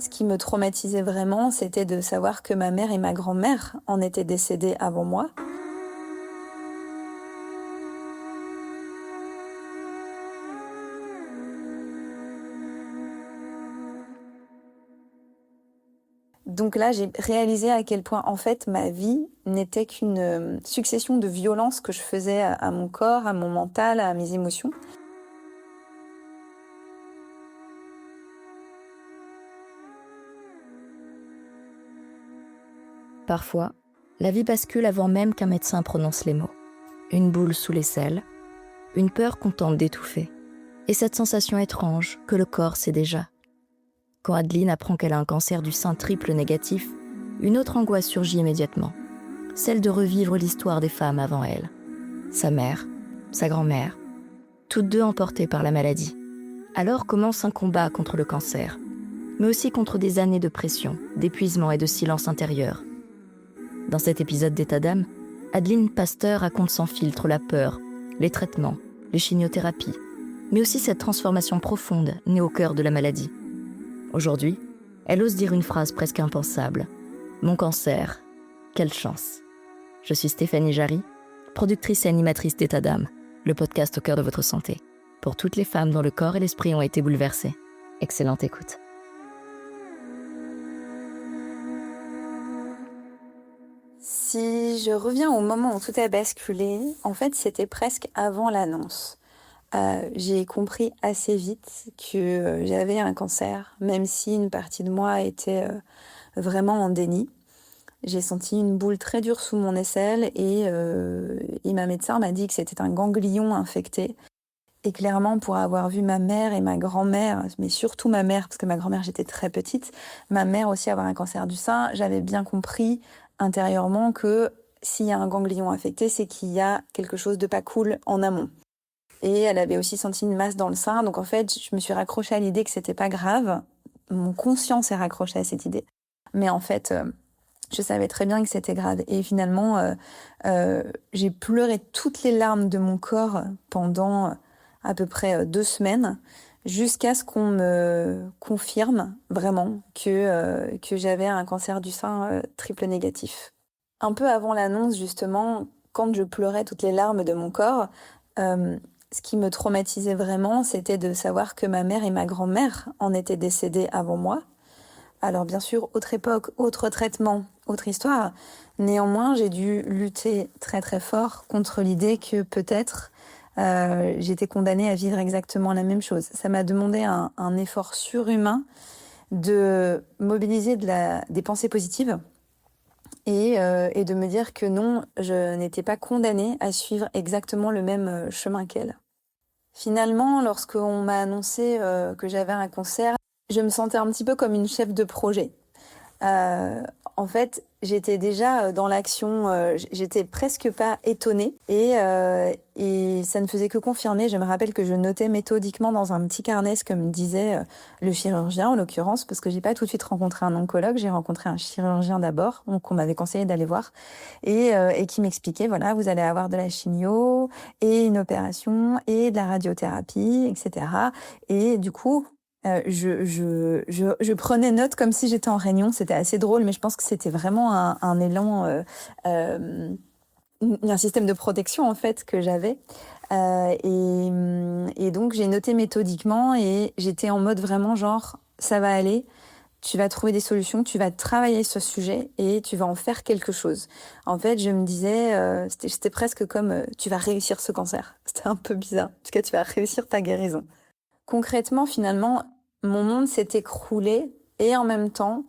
ce qui me traumatisait vraiment, c'était de savoir que ma mère et ma grand-mère en étaient décédées avant moi. Donc là, j'ai réalisé à quel point, en fait, ma vie n'était qu'une succession de violences que je faisais à mon corps, à mon mental, à mes émotions. Parfois, la vie bascule avant même qu'un médecin prononce les mots. Une boule sous l'aisselle, une peur qu'on tente d'étouffer, et cette sensation étrange que le corps sait déjà. Quand Adeline apprend qu'elle a un cancer du sein triple négatif, une autre angoisse surgit immédiatement, celle de revivre l'histoire des femmes avant elle. Sa mère, sa grand-mère, toutes deux emportées par la maladie. Alors commence un combat contre le cancer, mais aussi contre des années de pression, d'épuisement et de silence intérieur. Dans cet épisode d'État d'âme, Adeline Pasteur raconte sans filtre la peur, les traitements, les chimiothérapies, mais aussi cette transformation profonde née au cœur de la maladie. Aujourd'hui, elle ose dire une phrase presque impensable. « Mon cancer, quelle chance !» Je suis Stéphanie Jarry, productrice et animatrice d'État d'âme, le podcast au cœur de votre santé, pour toutes les femmes dont le corps et l'esprit ont été bouleversés. Excellente écoute. Si je reviens au moment où tout a basculé, en fait, c'était presque avant l'annonce. J'ai compris assez vite que j'avais un cancer, même si une partie de moi était vraiment en déni. J'ai senti une boule très dure sous mon aisselle et ma médecin m'a dit que c'était un ganglion infecté. Et clairement, pour avoir vu ma mère et ma grand-mère, mais surtout ma mère, parce que ma grand-mère, j'étais très petite, ma mère aussi avoir un cancer du sein, j'avais bien compris intérieurement que s'il y a un ganglion affecté, c'est qu'il y a quelque chose de pas cool en amont. Et elle avait aussi senti une masse dans le sein, donc en fait, je me suis raccrochée à l'idée que c'était pas grave. Mon conscient s'est raccroché à cette idée. Mais en fait, je savais très bien que c'était grave. Et finalement, j'ai pleuré toutes les larmes de mon corps pendant à peu près 2 semaines, jusqu'à ce qu'on me confirme vraiment que j'avais un cancer du sein triple négatif. Un peu avant l'annonce, justement, quand je pleurais toutes les larmes de mon corps, ce qui me traumatisait vraiment, c'était de savoir que ma mère et ma grand-mère en étaient décédées avant moi. Alors bien sûr, autre époque, autre traitement, autre histoire. Néanmoins, j'ai dû lutter très très fort contre l'idée que peut-être j'étais condamnée à vivre exactement la même chose. Ça m'a demandé un effort surhumain de mobiliser des pensées positives et de me dire que non, je n'étais pas condamnée à suivre exactement le même chemin qu'elle. Finalement, lorsqu'on m'a annoncé que j'avais un cancer, je me sentais un petit peu comme une chef de projet. En fait, j'étais déjà dans l'action, j'étais presque pas étonnée et ça ne faisait que confirmer. Je me rappelle que je notais méthodiquement dans un petit carnet ce que me disait le chirurgien en l'occurrence, parce que j'ai pas tout de suite rencontré un oncologue, j'ai rencontré un chirurgien d'abord, donc on m'avait conseillé d'aller voir et qui m'expliquait voilà, vous allez avoir de la chimio et une opération et de la radiothérapie, etc. Et du coup, je prenais note comme si j'étais en réunion. C'était assez drôle, mais je pense que c'était vraiment un élan, un système de protection en fait que j'avais. Et donc j'ai noté méthodiquement et j'étais en mode vraiment genre ça va aller. Tu vas trouver des solutions, tu vas travailler sur ce sujet et tu vas en faire quelque chose. En fait, je me disais, c'était presque comme tu vas réussir ce cancer. C'était un peu bizarre. En tout cas, tu vas réussir ta guérison. Concrètement, finalement, mon monde s'est écroulé et en même temps,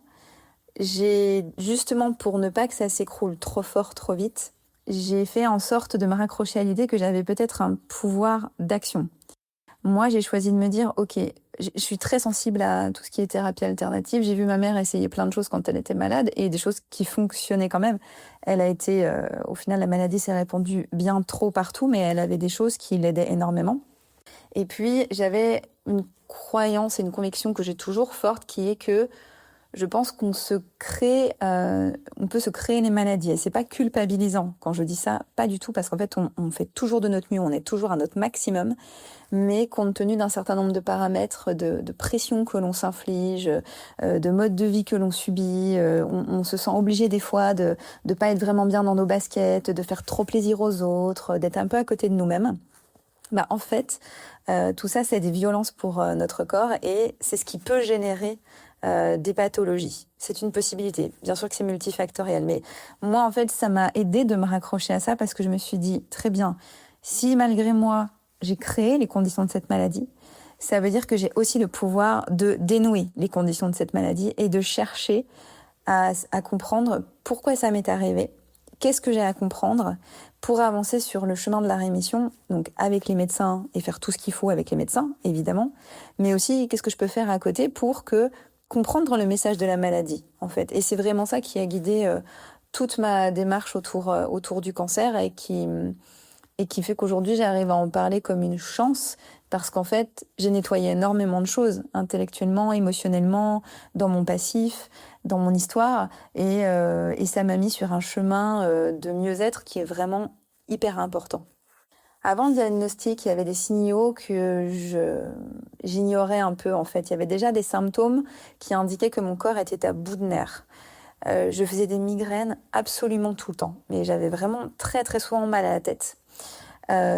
j'ai justement pour ne pas que ça s'écroule trop fort, trop vite, j'ai fait en sorte de me raccrocher à l'idée que j'avais peut-être un pouvoir d'action. Moi, j'ai choisi de me dire, ok, je suis très sensible à tout ce qui est thérapie alternative. J'ai vu ma mère essayer plein de choses quand elle était malade et des choses qui fonctionnaient quand même. Elle a été, au final, la maladie s'est répandue bien trop partout, mais elle avait des choses qui l'aidaient énormément. Et puis, j'avais une croyance et une conviction que j'ai toujours forte qui est que je pense qu'on se crée, on peut se créer les maladies. Et c'est pas culpabilisant quand je dis ça, pas du tout, parce qu'en fait, on fait toujours de notre mieux, on est toujours à notre maximum, mais compte tenu d'un certain nombre de paramètres, de pression que l'on s'inflige, de mode de vie que l'on subit, on se sent obligé des fois de pas être vraiment bien dans nos baskets, de faire trop plaisir aux autres, d'être un peu à côté de nous-mêmes. Bah, en fait, tout ça, c'est des violences pour notre corps et c'est ce qui peut générer des pathologies. C'est une possibilité. Bien sûr que c'est multifactoriel, mais moi, en fait, ça m'a aidé de me raccrocher à ça parce que je me suis dit, très bien, si malgré moi, j'ai créé les conditions de cette maladie, ça veut dire que j'ai aussi le pouvoir de dénouer les conditions de cette maladie et de chercher à comprendre pourquoi ça m'est arrivé, qu'est-ce que j'ai à comprendre pour avancer sur le chemin de la rémission, donc avec les médecins et faire tout ce qu'il faut avec les médecins, évidemment, mais aussi qu'est-ce que je peux faire à côté pour comprendre le message de la maladie, en fait. Et c'est vraiment ça qui a guidé toute ma démarche autour du cancer et qui fait qu'aujourd'hui j'arrive à en parler comme une chance parce qu'en fait j'ai nettoyé énormément de choses intellectuellement, émotionnellement, dans mon passif, dans mon histoire et ça m'a mis sur un chemin de mieux-être qui est vraiment hyper important. Avant le diagnostic, il y avait des signaux que j'ignorais un peu en fait. Il y avait déjà des symptômes qui indiquaient que mon corps était à bout de nerfs. Je faisais des migraines absolument tout le temps, mais j'avais vraiment très très souvent mal à la tête.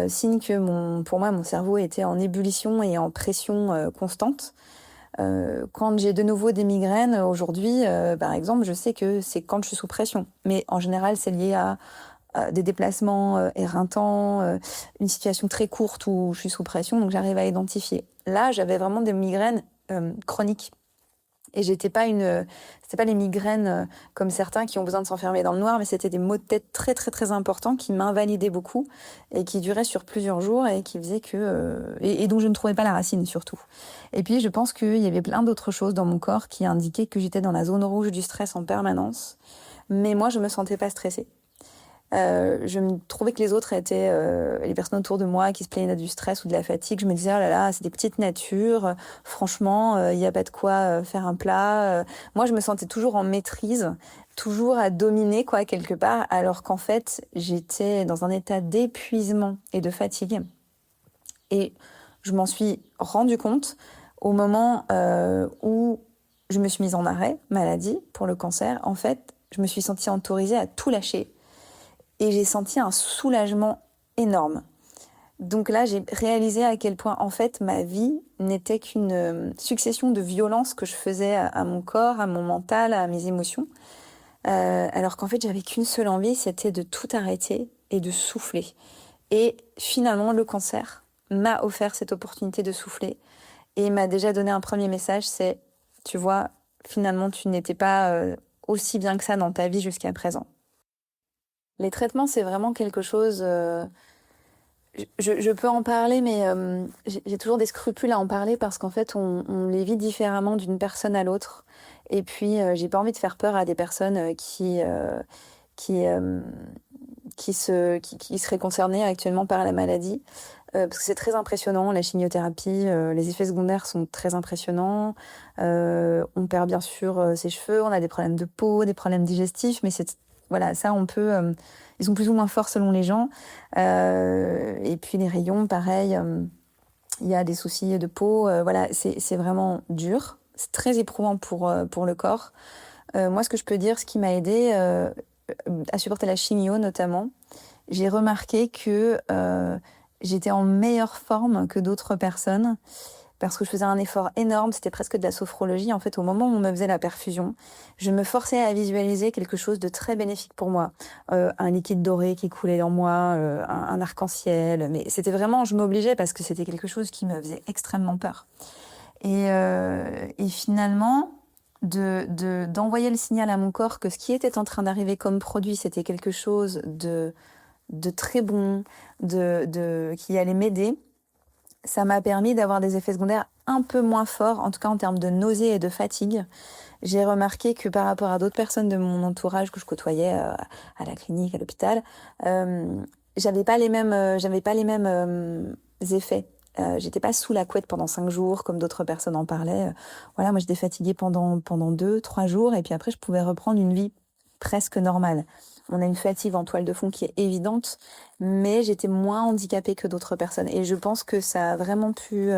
Signe que pour moi, mon cerveau était en ébullition et en pression constante. Quand j'ai de nouveau des migraines, aujourd'hui, par exemple, je sais que c'est quand je suis sous pression. Mais en général, c'est lié à des déplacements éreintants, une situation très courte où je suis sous pression, donc j'arrive à identifier. Là, j'avais vraiment des migraines chroniques. Et c'était pas les migraines comme certains qui ont besoin de s'enfermer dans le noir, mais c'était des maux de tête très très très importants qui m'invalidaient beaucoup et qui duraient sur plusieurs jours et qui faisaient et dont je ne trouvais pas la racine surtout. Et puis je pense qu'il y avait plein d'autres choses dans mon corps qui indiquaient que j'étais dans la zone rouge du stress en permanence, mais moi je me sentais pas stressée. Je me trouvais que les autres étaient les personnes autour de moi qui se plaignaient du stress ou de la fatigue. Je me disais, oh là là, c'est des petites natures. Franchement, il n'y a pas de quoi faire un plat. Moi, je me sentais toujours en maîtrise, toujours à dominer, quoi, quelque part, alors qu'en fait, j'étais dans un état d'épuisement et de fatigue. Et je m'en suis rendu compte au moment où je me suis mise en arrêt maladie pour le cancer. En fait, je me suis sentie autorisée à tout lâcher. Et j'ai senti un soulagement énorme. Donc là, j'ai réalisé à quel point, en fait, ma vie n'était qu'une succession de violences que je faisais à mon corps, à mon mental, à mes émotions. Alors qu'en fait, j'avais qu'une seule envie, c'était de tout arrêter et de souffler. Et finalement, le cancer m'a offert cette opportunité de souffler et m'a déjà donné un premier message, c'est, tu vois, finalement, tu n'étais pas aussi bien que ça dans ta vie jusqu'à présent. Les traitements, c'est vraiment quelque chose. Je peux en parler, mais j'ai toujours des scrupules à en parler parce qu'en fait, on les vit différemment d'une personne à l'autre. Et puis, j'ai pas envie de faire peur à des personnes qui, qui seraient concernées actuellement par la maladie. Parce que c'est très impressionnant, la chimiothérapie, les effets secondaires sont très impressionnants. On perd bien sûr ses cheveux, on a des problèmes de peau, des problèmes digestifs, mais voilà, ça on peut. Ils sont plus ou moins forts selon les gens. Et puis les rayons, pareil, il y a des soucis de peau. Voilà, c'est vraiment dur. C'est très éprouvant pour le corps. Moi, ce que je peux dire, ce qui m'a aidé à supporter la chimio notamment, j'ai remarqué que j'étais en meilleure forme que d'autres personnes parce que je faisais un effort énorme, c'était presque de la sophrologie. En fait, au moment où on me faisait la perfusion, je me forçais à visualiser quelque chose de très bénéfique pour moi. Un liquide doré qui coulait en moi, un arc-en-ciel. Mais c'était vraiment, je m'obligeais parce que c'était quelque chose qui me faisait extrêmement peur. Et finalement, d'envoyer le signal à mon corps que ce qui était en train d'arriver comme produit, c'était quelque chose de très bon, qui allait m'aider, ça m'a permis d'avoir des effets secondaires un peu moins forts, en tout cas en termes de nausées et de fatigue. J'ai remarqué que par rapport à d'autres personnes de mon entourage que je côtoyais à la clinique, à l'hôpital, j'avais pas les mêmes effets J'étais pas sous la couette pendant 5 jours, comme d'autres personnes en parlaient. Voilà, moi, j'étais fatiguée pendant 2, 3 jours, et puis après, je pouvais reprendre une vie presque normale. On a une fatigue en toile de fond qui est évidente, mais j'étais moins handicapée que d'autres personnes. Et je pense que ça a vraiment pu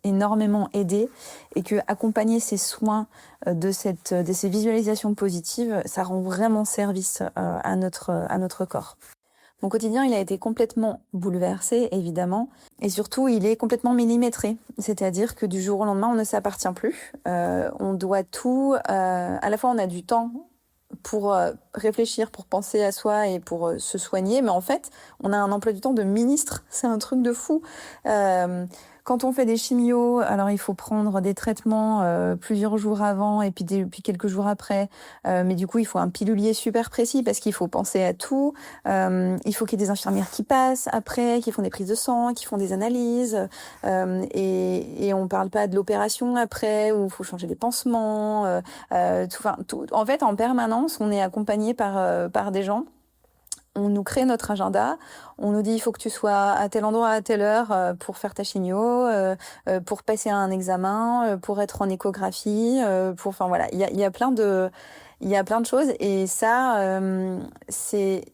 énormément aider, et que accompagner ces soins de ces visualisations positives, ça rend vraiment service à notre corps. Mon quotidien, il a été complètement bouleversé, évidemment. Et surtout, il est complètement millimétré. C'est-à-dire que du jour au lendemain, on ne s'appartient plus. On doit tout... à la fois, on a du temps pour réfléchir, pour penser à soi et pour se soigner. Mais en fait, on a un emploi du temps de ministre. C'est un truc de fou. Quand on fait des chimios, alors il faut prendre des traitements plusieurs jours avant et puis quelques jours après. Mais du coup, il faut un pilulier super précis parce qu'il faut penser à tout. Il faut qu'il y ait des infirmières qui passent après, qui font des prises de sang, qui font des analyses. Et on parle pas de l'opération après où il faut changer les pansements. Tout. En fait, en permanence, on est accompagné par des gens. On nous crée notre agenda, on nous dit il faut que tu sois à tel endroit à telle heure pour faire ta chimio, pour passer un examen, pour être en échographie, enfin voilà, il y a plein de choses, et ça c'est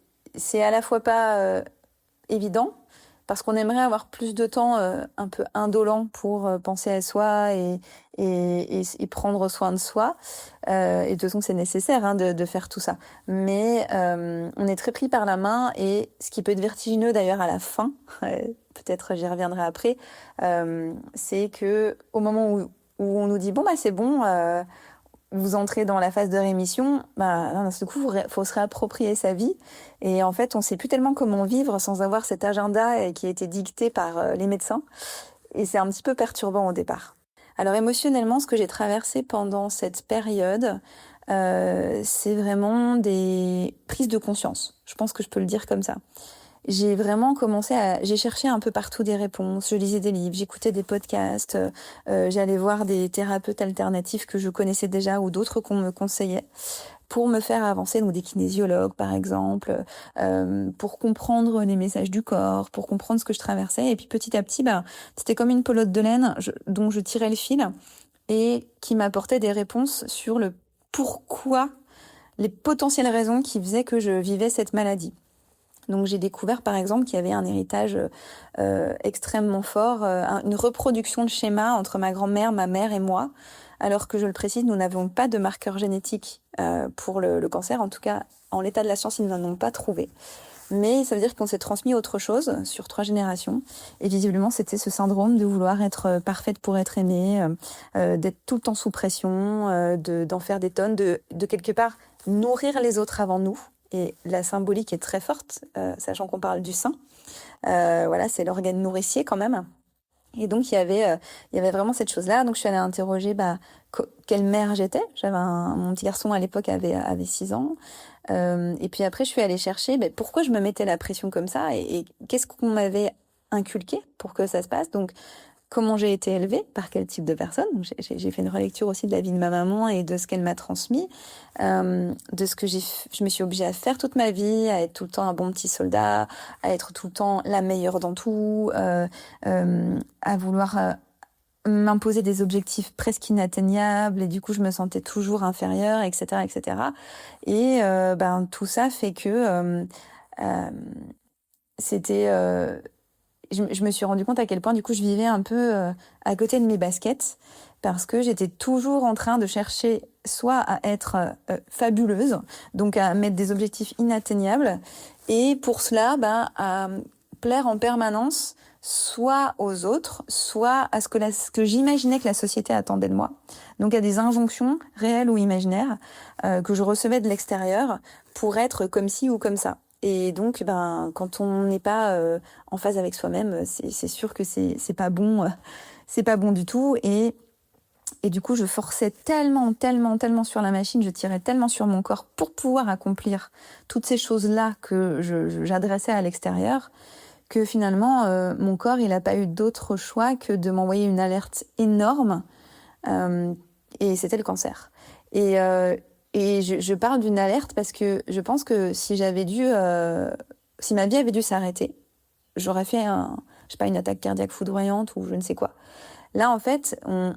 à la fois pas évident, parce qu'on aimerait avoir plus de temps un peu indolent pour penser à soi et prendre soin de soi. Et de toute façon, c'est nécessaire de faire tout ça. Mais on est très pris par la main, et ce qui peut être vertigineux d'ailleurs à la fin, peut-être j'y reviendrai après, c'est que au moment où on nous dit bon bah c'est bon, vous entrez dans la phase de rémission, bah, d'un seul coup, faut se réapproprier sa vie. Et en fait, on sait plus tellement comment vivre sans avoir cet agenda qui a été dicté par les médecins. Et c'est un petit peu perturbant au départ. Alors émotionnellement, ce que j'ai traversé pendant cette période, c'est vraiment des prises de conscience. Je pense que je peux le dire comme ça. J'ai vraiment j'ai cherché un peu partout des réponses, je lisais des livres, j'écoutais des podcasts, j'allais voir des thérapeutes alternatifs que je connaissais déjà ou d'autres qu'on me conseillait pour me faire avancer, donc des kinésiologues par exemple, pour comprendre les messages du corps, pour comprendre ce que je traversais. Et puis petit à petit, c'était comme une pelote de laine dont je tirais le fil et qui m'apportait des réponses sur le pourquoi, les potentielles raisons qui faisaient que je vivais cette maladie. Donc j'ai découvert par exemple qu'il y avait un héritage extrêmement fort, une reproduction de schéma entre ma grand-mère, ma mère et moi, alors que je le précise, nous n'avons pas de marqueur génétique pour le cancer, en tout cas en l'état de la science, ils n'en ont pas trouvé. Mais ça veut dire qu'on s'est transmis autre chose sur 3 générations. Et visiblement, c'était ce syndrome de vouloir être parfaite pour être aimée, d'être tout le temps sous pression, d'en faire des tonnes, de quelque part nourrir les autres avant nous. Et la symbolique est très forte, sachant qu'on parle du sein. Voilà, c'est l'organe nourricier quand même. Et donc, il y avait vraiment cette chose-là. Donc, je suis allée interroger quelle mère j'étais. Mon petit garçon, à l'époque, avait 6 ans. Et puis après, je suis allée chercher pourquoi je me mettais la pression comme ça et qu'est-ce qu'on m'avait inculqué pour que ça se passe. Donc, comment j'ai été élevée, par quel type de personne. Donc, j'ai fait une relecture aussi de la vie de ma maman et de ce qu'elle m'a transmis, de ce que je me suis obligée à faire toute ma vie, à être tout le temps un bon petit soldat, à être tout le temps la meilleure dans tout, à vouloir m'imposer des objectifs presque inatteignables, et du coup je me sentais toujours inférieure, etc., etc. Et tout ça fait que c'était je me suis rendu compte à quel point du coup je vivais un peu à côté de mes baskets, parce que j'étais toujours en train de chercher soit à être fabuleuse, donc à mettre des objectifs inatteignables, et pour cela à plaire en permanence soit aux autres, soit à ce que j'imaginais que la société attendait de moi. Donc à des injonctions réelles ou imaginaires que je recevais de l'extérieur pour être comme ci ou comme ça. Et donc, quand on n'est pas en phase avec soi-même, c'est sûr que c'est pas bon, c'est pas bon du tout. Et du coup, je forçais tellement sur la machine, je tirais tellement sur mon corps pour pouvoir accomplir toutes ces choses-là que j'adressais à l'extérieur, que finalement, mon corps, il n'a pas eu d'autre choix que de m'envoyer une alerte énorme, et c'était le cancer. Et je parle d'une alerte parce que je pense que si ma vie avait dû s'arrêter, j'aurais fait je sais pas, une attaque cardiaque foudroyante ou je ne sais quoi. Là, en fait, on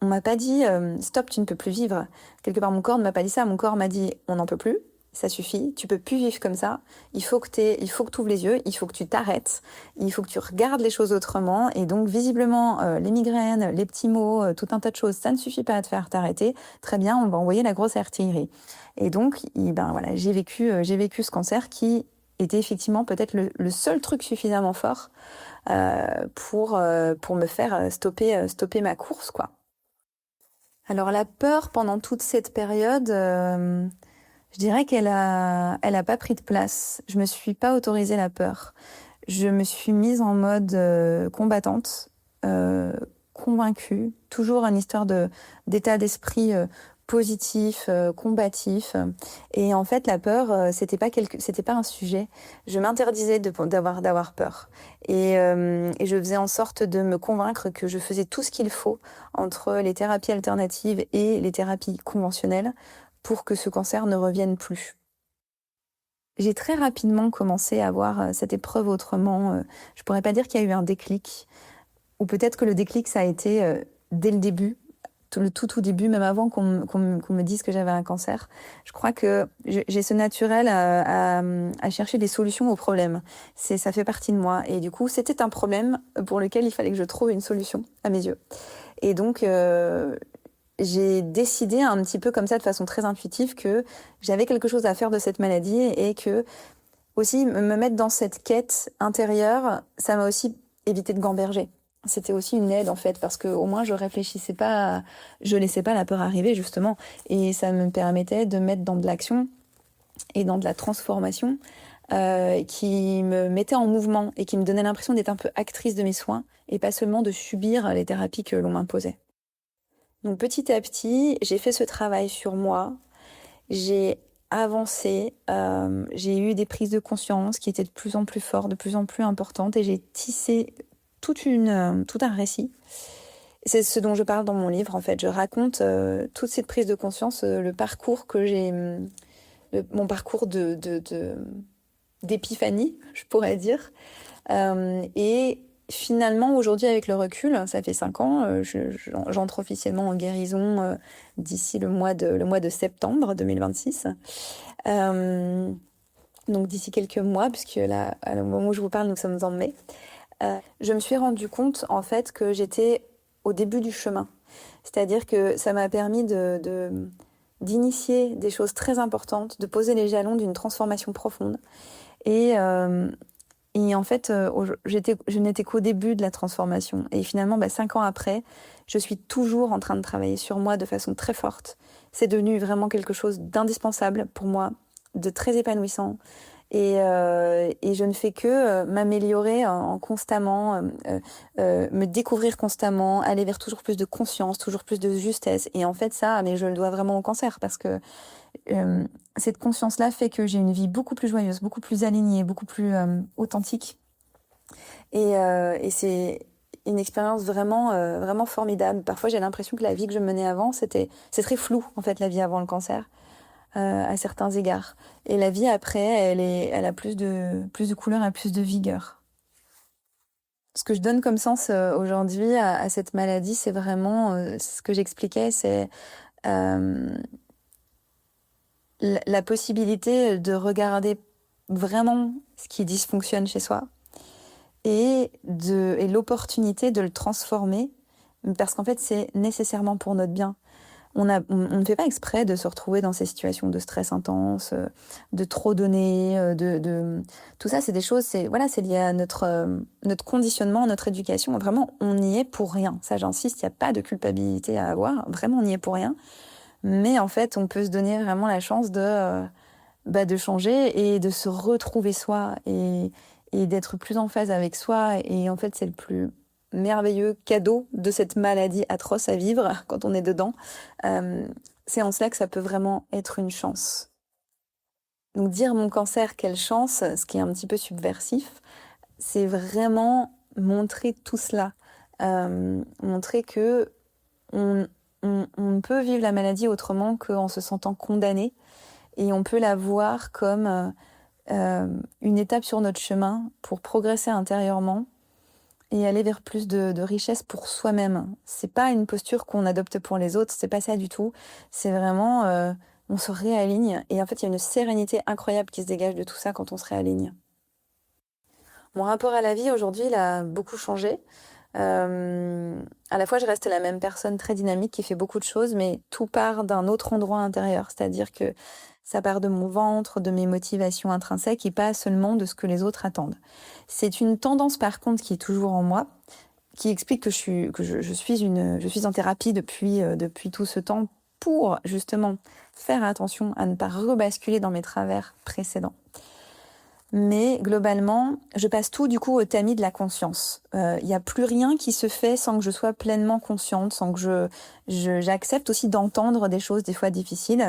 m'a pas dit stop, tu ne peux plus vivre. Quelque part, mon corps ne m'a pas dit ça. Mon corps m'a dit on n'en peut plus, ça suffit, tu peux plus vivre comme ça. Il faut que tu ouvres les yeux, il faut que tu t'arrêtes, il faut que tu regardes les choses autrement. Et donc, visiblement, les migraines, les petits maux, tout un tas de choses, ça ne suffit pas à te faire t'arrêter. Très bien, on va envoyer la grosse artillerie. Et donc, ben voilà, j'ai vécu ce cancer qui était effectivement peut-être le seul truc suffisamment fort pour me faire stopper ma course, quoi. Alors la peur pendant toute cette période, je dirais elle a pas pris de place. Je me suis pas autorisé la peur. Je me suis mise en mode combattante, convaincue, toujours une histoire d'état d'esprit positif, combatif. Et en fait, la peur, c'était pas un sujet. Je m'interdisais d'avoir peur. Et je faisais en sorte de me convaincre que je faisais tout ce qu'il faut entre les thérapies alternatives et les thérapies conventionnelles pour que ce cancer ne revienne plus. J'ai très rapidement commencé à voir cette épreuve autrement. Je pourrais pas dire qu'il y a eu un déclic, ou peut-être que le déclic, ça a été dès le début, le tout début, même avant qu'on me dise que j'avais un cancer. Je crois que j'ai ce naturel à chercher des solutions aux problèmes. Ça fait partie de moi. Et du coup, c'était un problème pour lequel il fallait que je trouve une solution, à mes yeux. Et donc, j'ai décidé un petit peu comme ça, de façon très intuitive, que j'avais quelque chose à faire de cette maladie et que aussi me mettre dans cette quête intérieure, ça m'a aussi évité de gamberger. C'était aussi une aide en fait, parce que au moins je réfléchissais pas, je laissais pas la peur arriver justement, et ça me permettait de mettre dans de l'action et dans de la transformation qui me mettait en mouvement et qui me donnait l'impression d'être un peu actrice de mes soins et pas seulement de subir les thérapies que l'on m'imposait. Donc petit à petit, j'ai fait ce travail sur moi, j'ai avancé, j'ai eu des prises de conscience qui étaient de plus en plus fortes, de plus en plus importantes, et j'ai tissé tout un récit. C'est ce dont je parle dans mon livre, en fait. Je raconte toute cette prise de conscience, le parcours que j'ai, mon parcours d'épiphanie, je pourrais dire. Et finalement, aujourd'hui, avec le recul, ça fait 5 ans, j'entre officiellement en guérison d'ici le mois de septembre 2026. Donc d'ici quelques mois, puisque là, au moment où je vous parle, nous sommes en mai. Je me suis rendu compte, en fait, que j'étais au début du chemin. C'est-à-dire que ça m'a permis d'initier des choses très importantes, de poser les jalons d'une transformation profonde. Et en fait, je n'étais qu'au début de la transformation. Et finalement, 5 ans après, je suis toujours en train de travailler sur moi de façon très forte. C'est devenu vraiment quelque chose d'indispensable pour moi, de très épanouissant. Et je ne fais que m'améliorer constamment, me découvrir constamment, aller vers toujours plus de conscience, toujours plus de justesse. Et en fait, ça, mais je le dois vraiment au cancer, parce que cette conscience-là fait que j'ai une vie beaucoup plus joyeuse, beaucoup plus alignée, beaucoup plus authentique. Et c'est une expérience vraiment, vraiment formidable. Parfois, j'ai l'impression que la vie que je menais avant, c'est très flou, en fait, la vie avant le cancer. À certains égards. Et la vie après, elle a plus de couleur et plus de vigueur. Ce que je donne comme sens aujourd'hui à cette maladie, c'est vraiment ce que j'expliquais, c'est la possibilité de regarder vraiment ce qui dysfonctionne chez soi et l'opportunité de le transformer, parce qu'en fait, c'est nécessairement pour notre bien. On ne fait pas exprès de se retrouver dans ces situations de stress intense, de trop donner, tout ça, c'est des choses, c'est lié à notre conditionnement, notre éducation. Vraiment, on y est pour rien. Ça, j'insiste, il n'y a pas de culpabilité à avoir. Vraiment, on y est pour rien. Mais en fait, on peut se donner vraiment la chance de changer et de se retrouver soi et d'être plus en phase avec soi. Et en fait, c'est le plus merveilleux cadeau de cette maladie atroce à vivre quand on est dedans. C'est en cela que ça peut vraiment être une chance. Donc dire mon cancer, quelle chance, ce qui est un petit peu subversif, c'est vraiment montrer tout cela. Montrer que on peut vivre la maladie autrement qu'en se sentant condamné, et on peut la voir comme une étape sur notre chemin pour progresser intérieurement, et aller vers plus de richesse pour soi-même. C'est pas une posture qu'on adopte pour les autres, c'est pas ça du tout. C'est vraiment, on se réaligne et en fait, il y a une sérénité incroyable qui se dégage de tout ça quand on se réaligne. Mon rapport à la vie aujourd'hui, il a beaucoup changé. À la fois, je reste la même personne très dynamique qui fait beaucoup de choses, mais tout part d'un autre endroit intérieur. C'est-à-dire que ça part de mon ventre, de mes motivations intrinsèques et pas seulement de ce que les autres attendent. C'est une tendance, par contre, qui est toujours en moi, qui explique que je suis en thérapie depuis tout ce temps pour justement faire attention à ne pas rebasculer dans mes travers précédents. Mais globalement, je passe tout du coup au tamis de la conscience. Il n'y a plus rien qui se fait sans que je sois pleinement consciente, sans que j'accepte aussi d'entendre des choses des fois difficiles.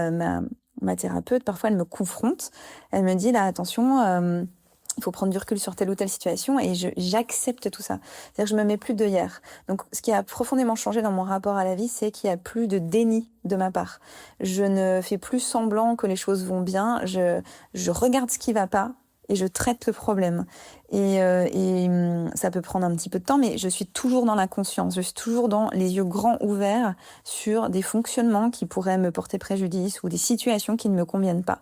Ma thérapeute, parfois, elle me confronte. Elle me dit, là, attention, il faut prendre du recul sur telle ou telle situation et j'accepte tout ça. C'est-à-dire que je me mets plus d'œillères. Donc, ce qui a profondément changé dans mon rapport à la vie, c'est qu'il n'y a plus de déni de ma part. Je ne fais plus semblant que les choses vont bien. Je regarde ce qui va pas et je traite le problème. Et ça peut prendre un petit peu de temps, mais je suis toujours dans la conscience. Je suis toujours dans les yeux grands ouverts sur des fonctionnements qui pourraient me porter préjudice ou des situations qui ne me conviennent pas.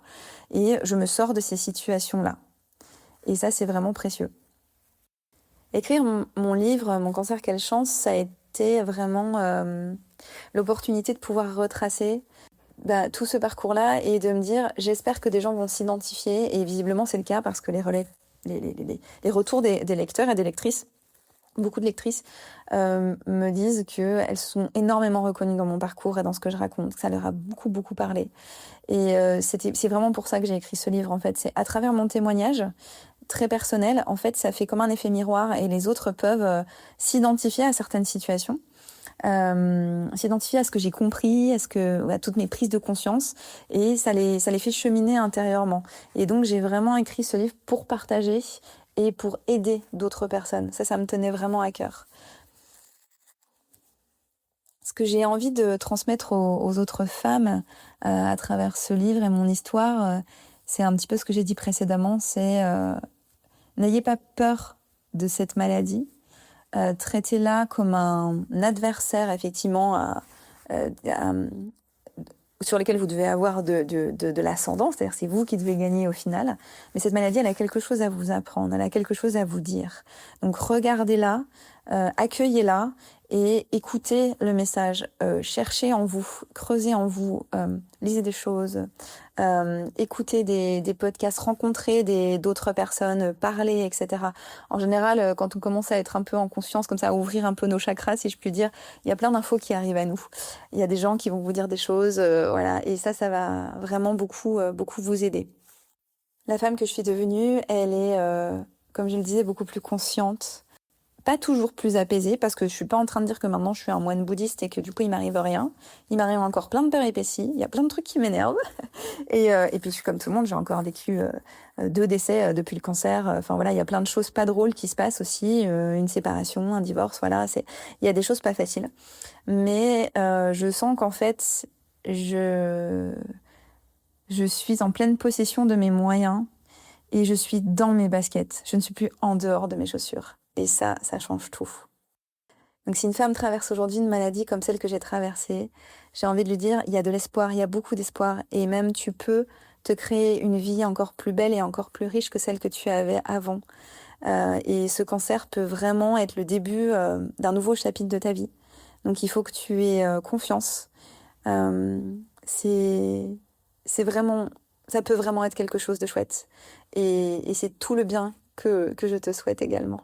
Et je me sors de ces situations-là. Et ça, c'est vraiment précieux. Écrire mon livre, Mon cancer, quelle chance, ça a été vraiment l'opportunité de pouvoir retracer tout ce parcours-là et de me dire, j'espère que des gens vont s'identifier. Et visiblement, c'est le cas parce que les retours des lecteurs et des lectrices, beaucoup de lectrices, me disent qu'elles sont énormément reconnues dans mon parcours et dans ce que je raconte, que ça leur a beaucoup, beaucoup parlé. Et c'est vraiment pour ça que j'ai écrit ce livre, en fait. C'est à travers mon témoignage, très personnel, en fait, ça fait comme un effet miroir et les autres peuvent s'identifier à certaines situations, s'identifier à ce que j'ai compris, à toutes mes prises de conscience et ça les fait cheminer intérieurement. Et donc, j'ai vraiment écrit ce livre pour partager et pour aider d'autres personnes. Ça me tenait vraiment à cœur. Ce que j'ai envie de transmettre aux autres femmes à travers ce livre et mon histoire, c'est un petit peu ce que j'ai dit précédemment, c'est n'ayez pas peur de cette maladie. Traitez-la comme un adversaire, effectivement, sur lequel vous devez avoir de l'ascendant, c'est-à-dire c'est vous qui devez gagner au final. Mais cette maladie, elle a quelque chose à vous apprendre, elle a quelque chose à vous dire. Donc regardez-la, accueillez-la et écoutez le message. Cherchez en vous, creusez en vous, lisez des choses, écoutez des podcasts, rencontrez d'autres personnes, parlez, etc. En général, quand on commence à être un peu en conscience, comme ça, à ouvrir un peu nos chakras, si je puis dire, il y a plein d'infos qui arrivent à nous. Il y a des gens qui vont vous dire des choses, voilà, et ça va vraiment beaucoup, beaucoup vous aider. La femme que je suis devenue, elle est, comme je le disais, beaucoup plus consciente. Pas toujours plus apaisée, parce que je suis pas en train de dire que maintenant je suis un moine bouddhiste et que du coup il m'arrive rien. Il m'arrive encore plein de péripéties, il y a plein de trucs qui m'énervent. Et puis je suis comme tout le monde, j'ai encore vécu 2 décès depuis le cancer. Enfin voilà, il y a plein de choses pas drôles qui se passent aussi, une séparation, un divorce, voilà. Il y a des choses pas faciles. Mais je sens qu'en fait, je suis en pleine possession de mes moyens et je suis dans mes baskets. Je ne suis plus en dehors de mes chaussures. Et ça change tout. Donc si une femme traverse aujourd'hui une maladie comme celle que j'ai traversée, j'ai envie de lui dire, il y a de l'espoir, il y a beaucoup d'espoir. Et même tu peux te créer une vie encore plus belle et encore plus riche que celle que tu avais avant. Et ce cancer peut vraiment être le début d'un nouveau chapitre de ta vie. Donc il faut que tu aies confiance. C'est vraiment, ça peut vraiment être quelque chose de chouette. Et c'est tout le bien que je te souhaite également.